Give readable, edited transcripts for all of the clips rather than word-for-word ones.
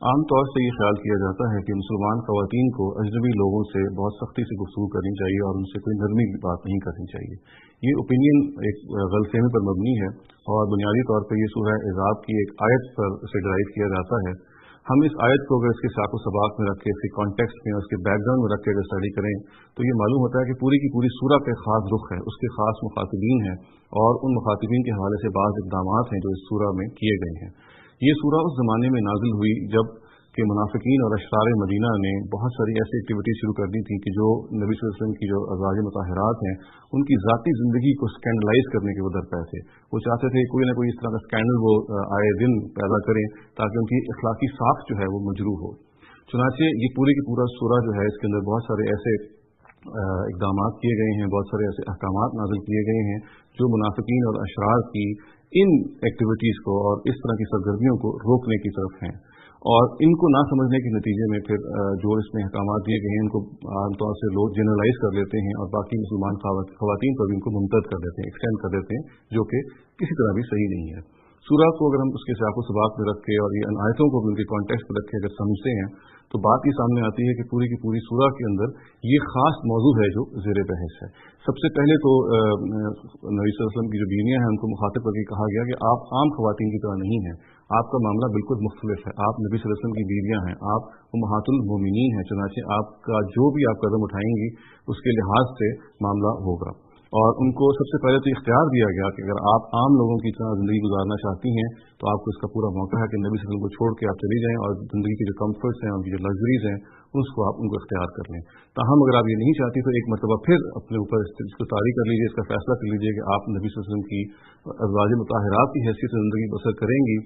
عام طور سے یہ خیال کیا جاتا ہے کہ مسلمان خواتین کو اجنبی لوگوں سے بہت سختی سے گفتگو کرنی چاہیے اور ان سے کوئی نرمی کی بات نہیں کرنی چاہیے۔ یہ اوپینین ایک غلط فہمی پر مبنی ہے اور بنیادی طور پر یہ سورہ احزاب کی ایک آیت پر اسے ڈرائیو کیا جاتا ہے۔ ہم اس آیت کو اگر اس کے سیاق و سباق میں رکھ کے، اس کے کانٹیکسٹ میں اور اس کے بیک گراؤنڈ میں رکھ کے اگر اسٹڈی کریں تو یہ معلوم ہوتا ہے کہ پوری کی پوری سورہ کا خاص رخ ہے، اس کے خاص مخاطبین ہیں اور ان مخاطبین کے حوالے سے بعض اقدامات ہیں جو اس سورہ میں کیے گئے ہیں۔ یہ سورہ اس زمانے میں نازل ہوئی جب کہ منافقین اور اشرار مدینہ نے بہت ساری ایسی ایکٹیویٹیز شروع کر دی تھی کہ جو نبی صلی اللہ علیہ وسلم کی جو ازواج مطہرات ہیں ان کی ذاتی زندگی کو اسکینڈلائز کرنے کے وہ درپے تھے۔ وہ چاہتے تھے کوئی نہ کوئی اس طرح کا اسکینڈل وہ آئے دن پیدا کریں تاکہ ان کی اخلاقی ساخت جو ہے وہ مجروح ہو۔ چنانچہ یہ پورے کی پورا سورہ جو ہے اس کے اندر بہت سارے ایسے اقدامات کیے گئے ہیں، بہت سارے ایسے احکامات نازل کیے گئے ہیں جو منافقین اور اشرار کی ان ایکٹیویٹیز کو اور اس طرح کی سرگرمیوں کو روکنے کی طرف ہیں، اور ان کو نہ سمجھنے کے نتیجے میں پھر جو اس میں احکامات دیے گئے ہیں ان کو عام طور سے لوگ جنرلائز کر لیتے ہیں اور باقی مسلمان خواتین پر بھی ان کو ممتد کر دیتے ہیں، ایکسٹینڈ کر دیتے ہیں، جو کہ کسی طرح بھی صحیح نہیں ہے۔ سورہ کو اگر ہم اس کے سیاق و سباق میں رکھ کے اور یہ ان آیتوں کو بھی ان کے کانٹیکسٹ میں رکھ کے اگر سمجھتے ہیں تو بات یہ سامنے آتی ہے کہ پوری کی پوری سورہ کے اندر یہ خاص موضوع ہے جو زیر بحث ہے۔ سب سے پہلے تو نبی صلی اللہ علیہ وسلم کی جو بیویاں ہیں ان کو مخاطب کر کے کہا گیا کہ آپ عام خواتین کی طرح نہیں ہیں، آپ کا معاملہ بالکل مختلف ہے، آپ نبی صلی اللہ علیہ وسلم کی بیویاں ہیں، آپ امہات المومنین ہیں، چنانچہ آپ کا جو بھی آپ قدم اٹھائیں گی اس کے لحاظ سے معاملہ ہوگا۔ اور ان کو سب سے پہلے تو اختیار دیا گیا کہ اگر آپ عام لوگوں کی طرح زندگی گزارنا چاہتی ہیں تو آپ کو اس کا پورا موقع ہے کہ نبی صلی اللہ علیہ وسلم کو چھوڑ کے آپ چلی جائیں اور زندگی کے جو کمفرٹس ہیں، ان کی جو لگژریز ہیں اس کو آپ ان کو اختیار کر لیں۔ تاہم اگر آپ یہ نہیں چاہتی تو ایک مرتبہ پھر اپنے اوپر اس کو طاری کر لیجیے، اس کا فیصلہ کر لیجیے کہ آپ نبی صلی اللہ علیہ وسلم کی ازواج مطہرات کی حیثیت سے زندگی بسر کریں گی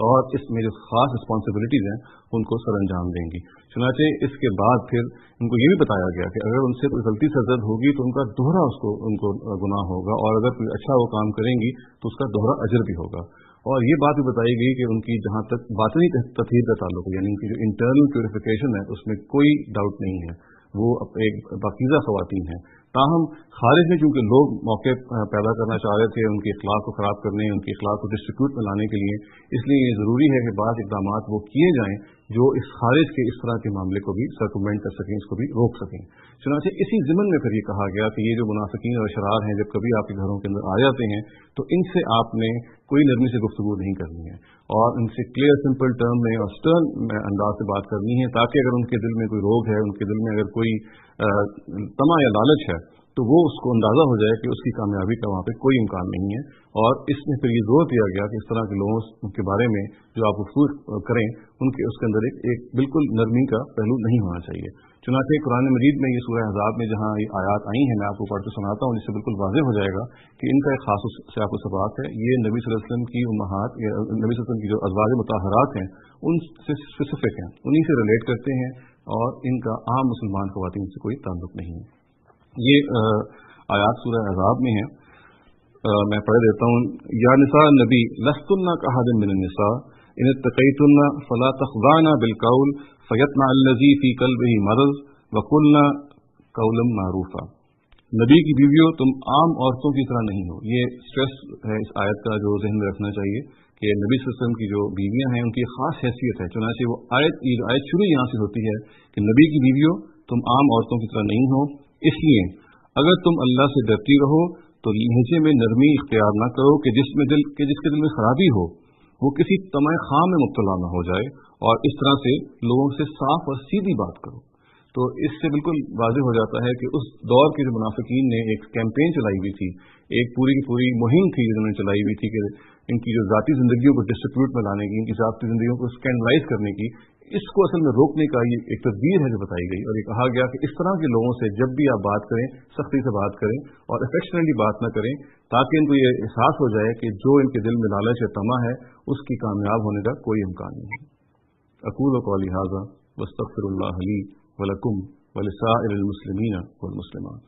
اور اس میں جو خاص رسپانسبلٹیز ہیں ان کو سر انجام دیں گی۔ چنانچہ اس کے بعد پھر ان کو یہ بھی بتایا گیا کہ اگر ان سے کوئی غلطی سرزد ہوگی تو ان کا دوہرا ان کو گناہ ہوگا، اور اگر کوئی اچھا وہ کام کریں گی تو اس کا دوہرا اجر بھی ہوگا۔ اور یہ بات بھی بتائی گئی کہ ان کی جہاں تک باطنی تطہیر کا تعلق ہے، یعنی ان کی جو انٹرنل پیوریفیکیشن ہے اس میں کوئی ڈاؤٹ نہیں ہے، وہ ایک پاکیزہ خواتین ہیں۔ تاہم خارج میں چونکہ لوگ موقع پیدا کرنا چاہ رہے تھے ان کے اخلاق کو خراب کرنے، ان کے اخلاق کو ڈسٹریبیوٹ میں لانے کے لیے، اس لیے یہ ضروری ہے کہ بعض اقدامات وہ کیے جائیں جو اس خارج کے اس طرح کے معاملے کو بھی سرکمنٹ کر سکیں، اس کو بھی روک سکیں۔ چنانچہ اسی ضمن میں پھر یہ کہا گیا کہ یہ جو منافقین اور اشرار ہیں جب کبھی آپ کے گھروں کے اندر آ جاتے ہیں تو ان سے آپ نے کوئی نرمی سے گفتگو نہیں کرنی ہے اور ان سے کلیئر سمپل ٹرم میں اور سٹرن انداز سے بات کرنی ہے، تاکہ اگر ان کے دل میں کوئی روگ ہے، ان کے دل میں اگر کوئی طمع یا لالچ ہے تو وہ اس کو اندازہ ہو جائے کہ اس کی کامیابی کا وہاں پہ کوئی امکان نہیں ہے۔ اور اس میں پھر یہ زور دیا گیا کہ اس طرح کے لوگوں کے بارے میں جو آپ گفتگو کریں اس کے اندر ایک بالکل نرمی کا پہلو نہیں ہونا چاہیے۔ چنانچہ قرآن مجید میں یہ سورہ احزاب میں جہاں یہ آیات آئی ہیں میں آپ کو پڑھ کے سناتا ہوں، جس سے بالکل واضح ہو جائے گا کہ ان کا ایک خاص سیاق و سباق ہے۔ یہ نبی صلی اللہ علیہ وسلم کی امہات، نبی صلی اللہ علیہ وسلم کی جو ازواج مطہرات ہیں ان سے اسپیسیفک ہیں، انہی سے ریلیٹ کرتے ہیں اور ان کا عام مسلمان خواتین سے کوئی تعلق نہیں ہے۔ یہ آیات سورہ احزاب میں ہیں، میں پڑھ دیتا ہوں۔ یا نساء النبی لستن کاحد من النساء ان اتقیتن فلا تخضعن بالقول فیطمع الذی فی قلبہ مرض وقلن قولا معروفا۔ نبی کی بیویوں تم عام عورتوں کی طرح نہیں ہو۔ یہ اسٹریس ہے اس آیت کا جو ذہن میں رکھنا چاہیے کہ نبی صلی اللہ علیہ وسلم کی جو بیویاں ہیں ان کی خاص حیثیت ہے۔ چنانچہ وہ آیت شروع یہاں سے ہوتی ہے کہ نبی کی بیویوں تم عام عورتوں کی طرح نہیں ہو، اس لیے اگر تم اللہ سے ڈرتی رہو تو لہجے میں نرمی اختیار نہ کرو کہ جس کے دل میں خرابی ہو وہ کسی طمع خام میں مبتلا نہ ہو جائے، اور اس طرح سے لوگوں سے صاف اور سیدھی بات کرو۔ تو اس سے بالکل واضح ہو جاتا ہے کہ اس دور کے جو منافقین نے ایک کیمپین چلائی ہوئی تھی، ایک پوری کی پوری مہم تھی جنہوں نے چلائی ہوئی تھی کہ ان کی جو ذاتی زندگیوں کو ڈسٹریبیوٹ میں لانے کی، ان کی ذاتی زندگیوں کو اسکینڈلائز کرنے کی، اس کو اصل میں روکنے کا یہ ایک تدبیر ہے جو بتائی گئی، اور یہ کہا گیا کہ اس طرح کے لوگوں سے جب بھی آپ بات کریں سختی سے بات کریں اور افیکشنلی بات نہ کریں، تاکہ ان کو یہ احساس ہو جائے کہ جو ان کے دل میں لالچ یا طمع ہے اس کی کامیاب ہونے کا کوئی امکان نہیں ہے۔ اقول قولی ھذا واستغفر اللہ لی ولکم ولسائر المسلمین والمسلمات۔